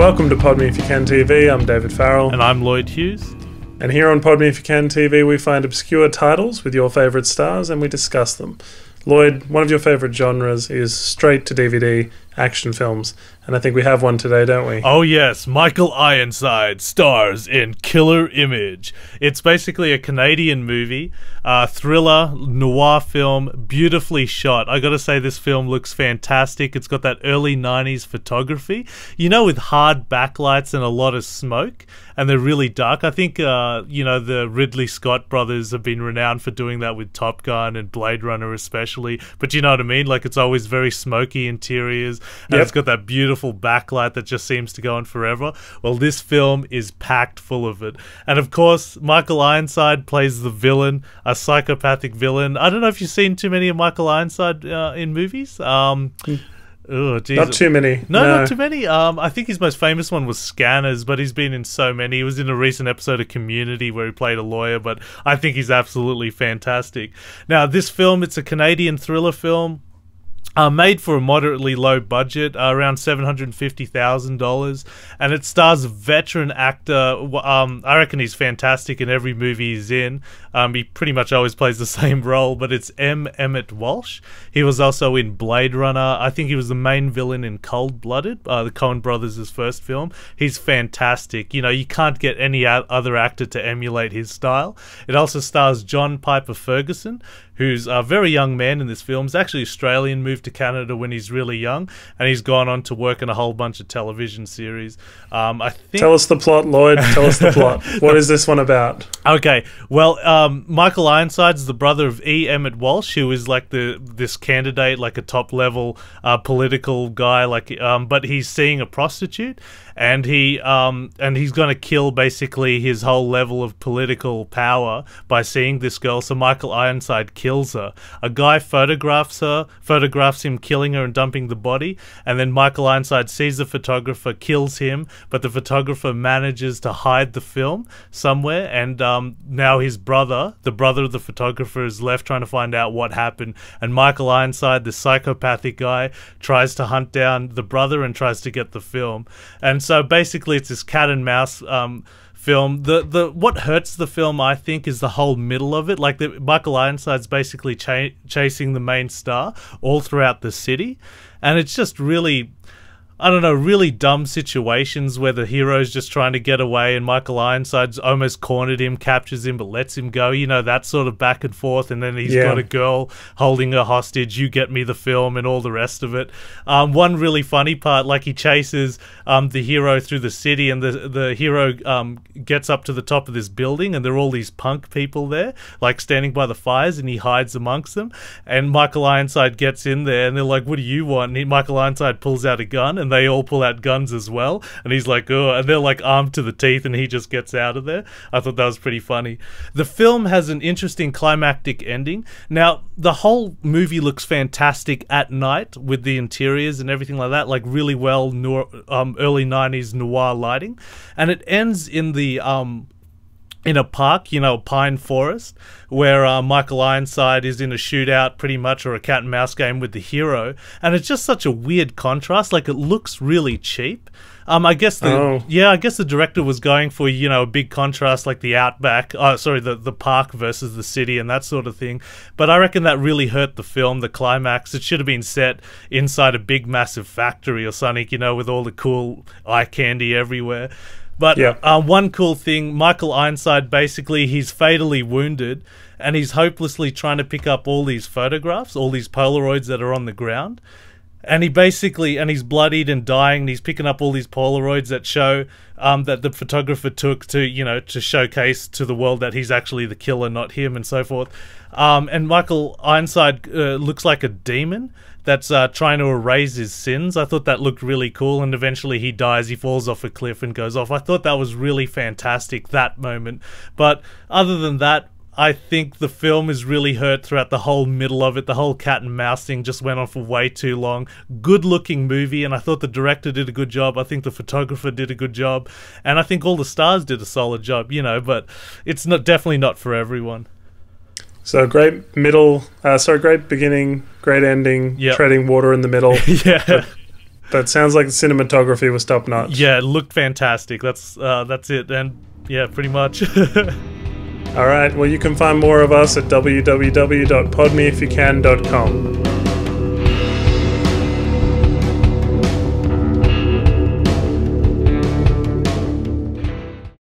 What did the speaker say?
Welcome to Pod Me If You Can TV. I'm David Farrell. And I'm Lloyd Hughes. And here on Pod Me If You Can TV, we find obscure titles with your favourite stars and we discuss them. Lloyd, one of your favourite genres is straight-to-DVD action films, and I think we have one today, don't we? Oh yes, Michael Ironside stars in Killer Image. It's basically a Canadian movie, thriller, noir film, beautifully shot. I gotta say, this film looks fantastic. It's got that early 90s photography, you know, with hard backlights and a lot of smoke, and they're really dark. I think, the Ridley Scott brothers have been renowned for doing that with Top Gun and Blade Runner especially, but you know what I mean? Like, it's always very smoky interiors, and it's got that beautiful backlight that just seems to go on forever. Well, this film is packed full of it. And of course, Michael Ironside plays the villain, a psychopathic villain. I don't know if you've seen too many of Michael Ironside in movies. Not too many. No, not too many. I think his most famous one was Scanners, but he's been in so many. He was in a recent episode of Community where he played a lawyer, but I think he's absolutely fantastic. Now, this film, it's a Canadian thriller film. Made for a moderately low budget, around $750,000, and it stars a veteran actor. I reckon he's fantastic in every movie he's in. He pretty much always plays the same role, but it's Emmett Walsh. He was also in Blade Runner. I think he was the main villain in Cold-Blooded, the Coen brothers' first film. He's fantastic. You know, you can't get any other actor to emulate his style. It also stars John Piper Ferguson, who's a very young man in this film. He's actually Australian, moved to Canada when he's really young, and he's gone on to work in a whole bunch of television series. I think. Tell us the plot, Lloyd. Tell us the plot. What is this one about? Okay, well, Michael Ironside's the brother of E. Emmett Walsh, who is like this candidate, like a top-level political guy, but he's seeing a prostitute, and he's going to kill basically his whole level of political power by seeing this girl. So Michael Ironside kills her. A guy photographs him killing her and dumping the body, and then Michael Ironside sees the photographer, kills him, but the photographer manages to hide the film somewhere, and now his brother, the brother of the photographer, is left trying to find out what happened, and Michael Ironside, the psychopathic guy, tries to hunt down the brother and tries to get the film. And so basically it's this cat and mouse film. What hurts the film, I think, is the whole middle of it. Like, Michael Ironside's basically chasing the main star all throughout the city, and it's just really, I don't know, really dumb situations where the hero's just trying to get away and Michael Ironside's almost cornered him, captures him, but lets him go. You know, that sort of back and forth, and then he's got a girl holding her hostage, you get me the film, and all the rest of it. One really funny part, like, he chases the hero through the city, and the hero gets up to the top of this building, and there are all these punk people there, like, standing by the fires, and he hides amongst them, and Michael Ironside gets in there, and they're like, what do you want? And Michael Ironside pulls out a gun, and they all pull out guns as well, and he's like, oh, and they're like armed to the teeth, and he just gets out of there. I thought that was pretty funny. The film has an interesting climactic ending. Now, the whole movie looks fantastic at night with the interiors and everything like that, like really well early 90s noir lighting, and it ends in the in a park, you know, pine forest, where Michael Ironside is in a shootout pretty much, or a cat and mouse game with the hero, and it's just such a weird contrast. Like, it looks really cheap. I guess the director was going for, you know, a big contrast, like the outback, the park versus the city and that sort of thing. But I reckon that really hurt the film, the climax. It should have been set inside a big massive factory or something, you know, with all the cool eye candy everywhere. But one cool thing, Michael Ironside, basically, he's fatally wounded, and he's hopelessly trying to pick up all these photographs, all these Polaroids that are on the ground. And he's bloodied and dying, and he's picking up all these Polaroids that show that the photographer took to, you know, to showcase to the world that he's actually the killer, not him, and so forth. And Michael Ironside looks like a demon that's trying to erase his sins. I thought that looked really cool, and eventually he dies. He falls off a cliff and goes off. I thought that was really fantastic, that moment. But other than that, I think the film is really hurt throughout the whole middle of it. The whole cat and mouse thing just went on for way too long. Good looking movie, and I thought the director did a good job. I think the photographer did a good job, and I think all the stars did a solid job, you know, but it's definitely not for everyone. So great beginning, great ending, treading water in the middle. Yeah. That sounds like the cinematography was top notch. Yeah, it looked fantastic. That's it. And yeah, pretty much. All right. Well, you can find more of us at www.podmeifyoucan.com.